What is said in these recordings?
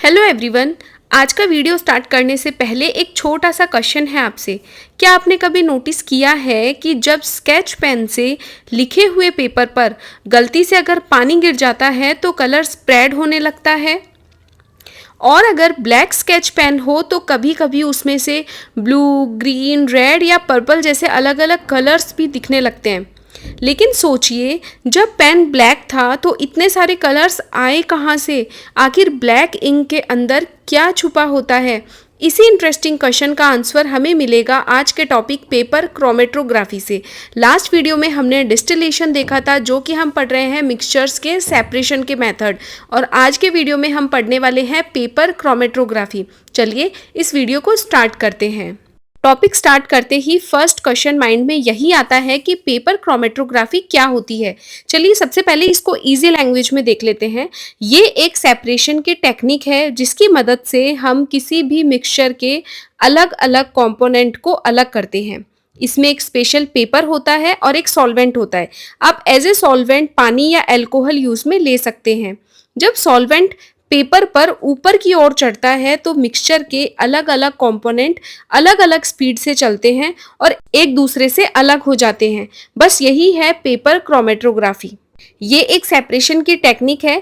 Hello everyone. आज का video start करने से पहले एक छोटा सा क्वेश्चन है आपसे। क्या आपने कभी नोटिस किया है कि जब स्केच पेन से लिखे हुए पेपर पर गलती से अगर पानी गिर जाता है तो कलर स्प्रेड होने लगता है? और अगर ब्लैक स्केच पेन हो तो कभी कभी उसमें से ब्लू, ग्रीन, रेड या पर्पल जैसे अलग अलग कलर्स भी दिखने लगते हैं। लेकिन सोचिए, जब पेन ब्लैक था तो इतने सारे कलर्स आए कहाँ से? आखिर ब्लैक इंक के अंदर क्या छुपा होता है? इसी इंटरेस्टिंग क्वेश्चन का आंसर हमें मिलेगा आज के टॉपिक पेपर क्रोमेटोग्राफी से। लास्ट वीडियो में हमने डिस्टिलेशन देखा था, जो कि हम पढ़ रहे हैं मिक्सचर्स के सेपरेशन के मेथड, और आज के वीडियो में हम पढ़ने वाले हैं पेपर क्रोमेटोग्राफी। चलिए इस वीडियो को स्टार्ट करते हैं। टॉपिक स्टार्ट करते ही फर्स्ट क्वेश्चन माइंड में यही आता है कि पेपर क्रोमेटोग्राफी क्या होती है। चलिए सबसे पहले इसको इजी लैंग्वेज में देख लेते हैं। ये एक सेपरेशन की टेक्निक है जिसकी मदद से हम किसी भी मिक्सचर के अलग अलग कंपोनेंट को अलग करते हैं। इसमें एक स्पेशल पेपर होता है और एक सॉल्वेंट होता है। आप एज ए सॉल्वेंट पानी या अल्कोहल यूज में ले सकते हैं। जब सॉल्वेंट पेपर पर ऊपर की ओर चढ़ता है तो मिक्सचर के अलग अलग कंपोनेंट अलग अलग स्पीड से चलते हैं और एक दूसरे से अलग हो जाते हैं। बस यही है पेपर क्रोमेटोग्राफी। ये एक सेपरेशन की टेक्निक है।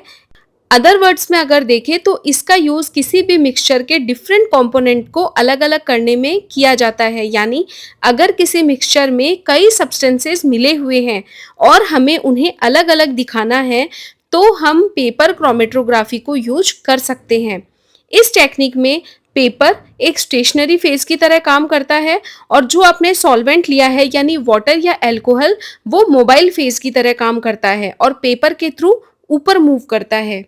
अदर वर्ड्स में अगर देखें तो इसका यूज किसी भी मिक्सचर के डिफरेंट कंपोनेंट को अलग अलग करने में किया जाता है। यानी अगर किसी मिक्सचर में कई सब्सटेंसेस मिले हुए हैं और हमें उन्हें अलग अलग दिखाना है तो हम पेपर क्रोमेटोग्राफी को यूज कर सकते हैं। इस टेक्निक में पेपर एक स्टेशनरी फेज की तरह काम करता है और जो आपने सॉल्वेंट लिया है यानी वाटर या अल्कोहल, वो मोबाइल फेज की तरह काम करता है और पेपर के थ्रू ऊपर मूव करता है।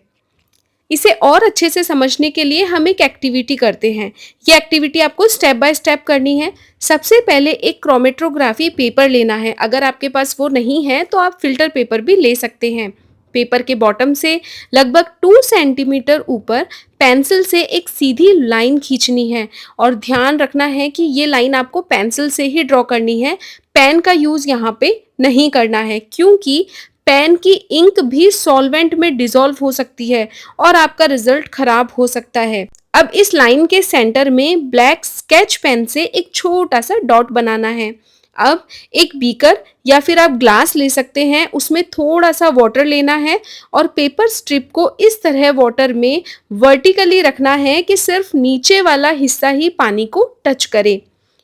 इसे और अच्छे से समझने के लिए हम एक एक्टिविटी करते हैं। ये एक्टिविटी आपको स्टेप बाय स्टेप करनी है। सबसे पहले एक क्रोमेटोग्राफी पेपर लेना है। अगर आपके पास वो नहीं है तो आप फिल्टर पेपर भी ले सकते हैं। पेपर के बॉटम से लगभग 2 सेंटीमीटर ऊपर पेंसिल से एक सीधी लाइन खींचनी है और ध्यान रखना है कि ये लाइन आपको पेंसिल से ही ड्रॉ करनी है। पेन का यूज यहाँ पे नहीं करना है क्योंकि पेन की इंक भी सॉल्वेंट में डिसॉल्व हो सकती है और आपका रिजल्ट खराब हो सकता है। अब इस लाइन के सेंटर में ब्लैक स्केच पेन से एक छोटा सा डॉट बनाना है। अब एक बीकर या फिर आप ग्लास ले सकते हैं, उसमें थोड़ा सा वाटर लेना है और पेपर स्ट्रिप को इस तरह वाटर में वर्टिकली रखना है कि सिर्फ नीचे वाला हिस्सा ही पानी को टच करे।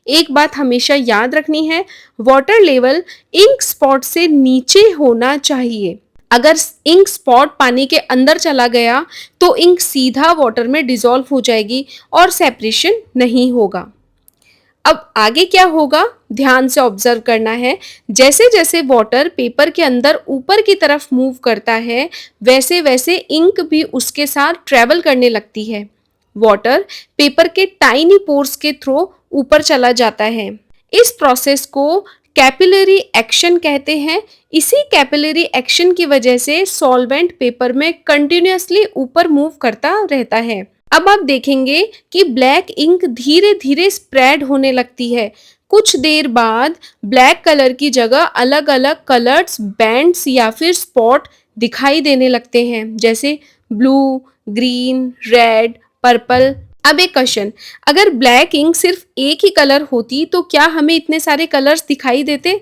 एक बात हमेशा याद रखनी है, वाटर लेवल इंक स्पॉट से नीचे होना चाहिए। अगर इंक स्पॉट पानी के अंदर चला गया तो इंक सीधा वाटर में डिसॉल्व हो जाएगी और सेपरेशन नहीं होगा। अब आगे क्या होगा, ध्यान से ऑब्जर्व करना है। जैसे जैसे वाटर पेपर के अंदर ऊपर की तरफ मूव करता है वैसे वैसे इंक भी उसके साथ ट्रेवल करने लगती है। वाटर पेपर के टाइनी पोर्स के थ्रू ऊपर चला जाता है। इस प्रोसेस को कैपिलरी एक्शन कहते हैं। इसी कैपिलरी एक्शन की वजह से सॉल्वेंट पेपर में कंटिन्यूअसली ऊपर मूव करता रहता है। अब आप देखेंगे कि ब्लैक इंक धीरे धीरे स्प्रेड होने लगती है। कुछ देर बाद ब्लैक कलर की जगह अलग अलग कलर्स, बैंड्स या फिर स्पॉट दिखाई देने लगते हैं, जैसे ब्लू, ग्रीन, रेड, पर्पल। अब एक क्वेश्चन, अगर ब्लैक इंक सिर्फ एक ही कलर होती तो क्या हमें इतने सारे कलर्स दिखाई देते?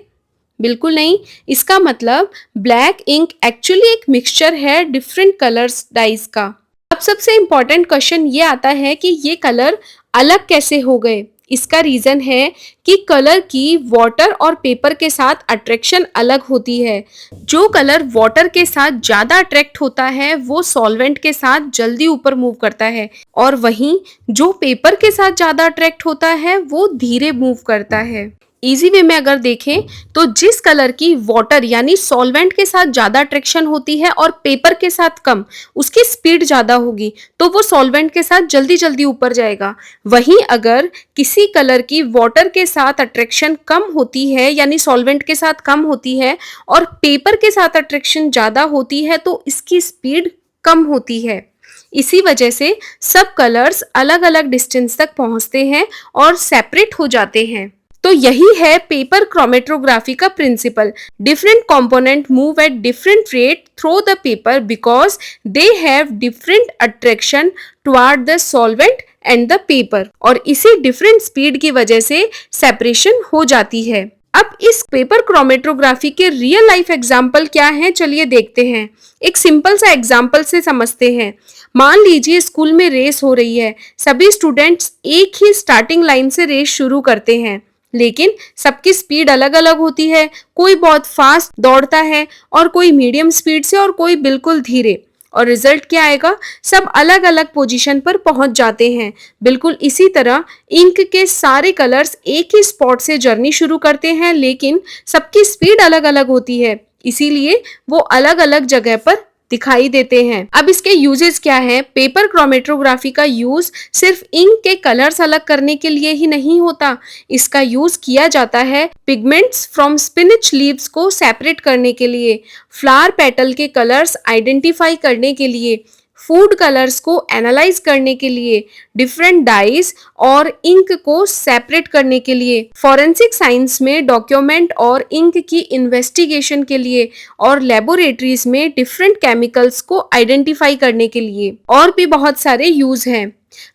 बिल्कुल नहीं। इसका मतलब ब्लैक इंक एक्चुअली एक मिक्सचर है डिफरेंट कलर्स डाइज का। अब सबसे इम्पॉर्टेंट क्वेश्चन ये आता है कि ये कलर अलग कैसे हो गए। इसका रीजन है कि कलर की वाटर और पेपर के साथ अट्रैक्शन अलग होती है। जो कलर वाटर के साथ ज्यादा अट्रैक्ट होता है वो सॉल्वेंट के साथ जल्दी ऊपर मूव करता है और वहीं जो पेपर के साथ ज्यादा अट्रैक्ट होता है वो धीरे मूव करता है। इजी वे में अगर देखें तो जिस कलर की वाटर यानी सॉल्वेंट के साथ ज्यादा अट्रैक्शन होती है और पेपर के साथ कम, उसकी स्पीड ज्यादा होगी तो वो सॉल्वेंट के साथ जल्दी जल्दी ऊपर जाएगा। वहीं अगर किसी कलर की वाटर के साथ अट्रैक्शन कम होती है यानी सॉल्वेंट के साथ कम होती है और पेपर के साथ अट्रैक्शन ज्यादा होती है तो इसकी स्पीड कम होती है। इसी वजह से सब कलर्स अलग अलग डिस्टेंस तक पहुंचते हैं और सेपरेट हो जाते हैं। तो यही है पेपर क्रोमेटोग्राफी का principle. Different component move at different rate through the paper because they have different attraction toward the solvent and the paper, और इसी डिफरेंट स्पीड की वजह से सेपरेशन हो जाती है। अब इस पेपर क्रोमेटोग्राफी के रियल लाइफ एग्जाम्पल क्या हैं, चलिए देखते हैं। एक सिंपल सा एग्जाम्पल से समझते हैं। मान लीजिए स्कूल में रेस हो रही है, सभी स्टूडेंट्स एक ही स्टार्टिंग लाइन से रेस शुरू करते हैं, लेकिन सबकी स्पीड अलग अलग होती है। कोई बहुत फास्ट दौड़ता है और कोई मीडियम स्पीड से और कोई बिल्कुल धीरे, और रिजल्ट क्या आएगा, सब अलग अलग पोजीशन पर पहुंच जाते हैं। बिल्कुल इसी तरह इंक के सारे कलर्स एक ही स्पॉट से जर्नी शुरू करते हैं, लेकिन सबकी स्पीड अलग अलग होती है, इसीलिए वो अलग अलग जगह पर दिखाई देते हैं। अब इसके यूजेस क्या है? पेपर क्रोमेटोग्राफी का यूज सिर्फ इंक के कलर्स अलग करने के लिए ही नहीं होता, इसका यूज किया जाता है पिगमेंट्स फ्रॉम स्पिनिच लीव्स को सेपरेट करने के लिए, फ्लावर पेटल के कलर्स आइडेंटिफाई करने के लिए, फूड कलर्स को एनालाइज करने के लिए, डिफरेंट डाइज और इंक को सेपरेट करने के लिए, फॉरेंसिक साइंस में डॉक्यूमेंट और इंक की इन्वेस्टिगेशन के लिए, और लेबोरेटरीज में डिफरेंट केमिकल्स को आइडेंटिफाई करने के लिए, और भी बहुत सारे यूज हैं।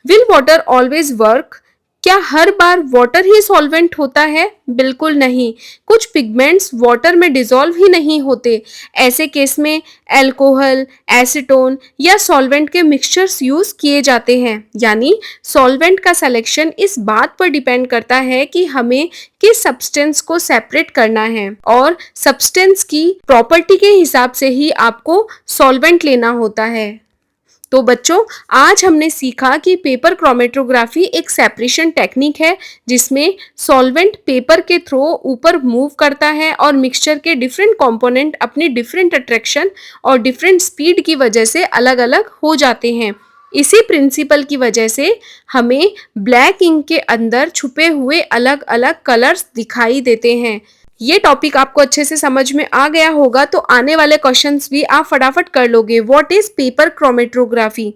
Will water always work? क्या हर बार वाटर ही सॉल्वेंट होता है? बिल्कुल नहीं। कुछ पिगमेंट्स वाटर में डिसॉल्व ही नहीं होते। ऐसे केस में अल्कोहल, एसीटोन या सॉल्वेंट के मिक्सचर्स यूज किए जाते हैं। यानी सॉल्वेंट का सिलेक्शन इस बात पर डिपेंड करता है कि हमें किस सब्सटेंस को सेपरेट करना है, और सब्सटेंस की प्रॉपर्टी के हिसाब से ही आपको सॉल्वेंट लेना होता है। तो बच्चों, आज हमने सीखा कि पेपर क्रोमेटोग्राफी एक सेपरेशन टेक्निक है जिसमें सॉल्वेंट पेपर के थ्रू ऊपर मूव करता है और मिक्सचर के डिफरेंट कंपोनेंट अपनी डिफरेंट अट्रैक्शन और डिफरेंट स्पीड की वजह से अलग अलग हो जाते हैं। इसी प्रिंसिपल की वजह से हमें ब्लैक इंक के अंदर छुपे हुए अलग अलग कलर्स दिखाई देते हैं। ये टॉपिक आपको अच्छे से समझ में आ गया होगा, तो आने वाले क्वेश्चंस भी आप फटाफट कर लोगे। What is paper chromatography?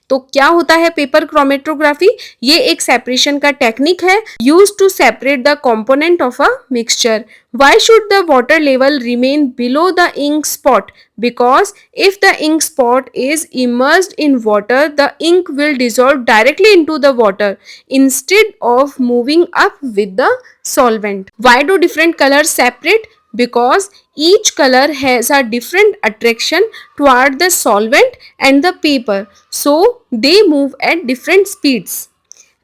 तो क्या होता है पेपर क्रोमेटोग्राफी? ये एक सेपरेशन का टेक्निक है use to separate the component of a mixture. Why should the water level remain below the ink spot? Because if the ink spot is immersed in water, the ink will dissolve directly into the water instead of moving up with the solvent. Why do different colors separate? Because each color has a different attraction toward the solvent and the paper, so they move at different speeds.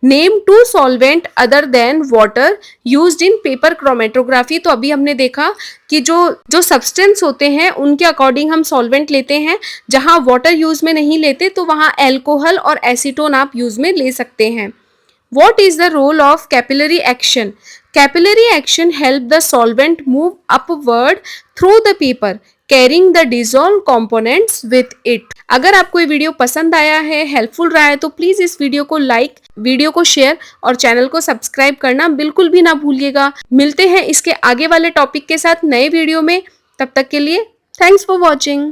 Name two solvent other than water used in paper chromatography. तो अभी हमने देखा कि जो substance होते हैं उनके according हम सॉल्वेंट लेते हैं। जहां वाटर यूज में नहीं लेते तो वहां अल्कोहल और एसीटोन आप यूज में ले सकते हैं। What is the role of capillary action? Capillary action help the solvent move upward through the paper, carrying the dissolved components with it. अगर आपको ये वीडियो पसंद आया है, हेल्पफुल रहा है, तो प्लीज इस वीडियो को लाइक, वीडियो को शेयर और चैनल को सब्सक्राइब करना बिल्कुल भी ना भूलिएगा। मिलते हैं इसके आगे वाले टॉपिक के साथ नए वीडियो में। तब तक के लिए थैंक्स फॉर वॉचिंग।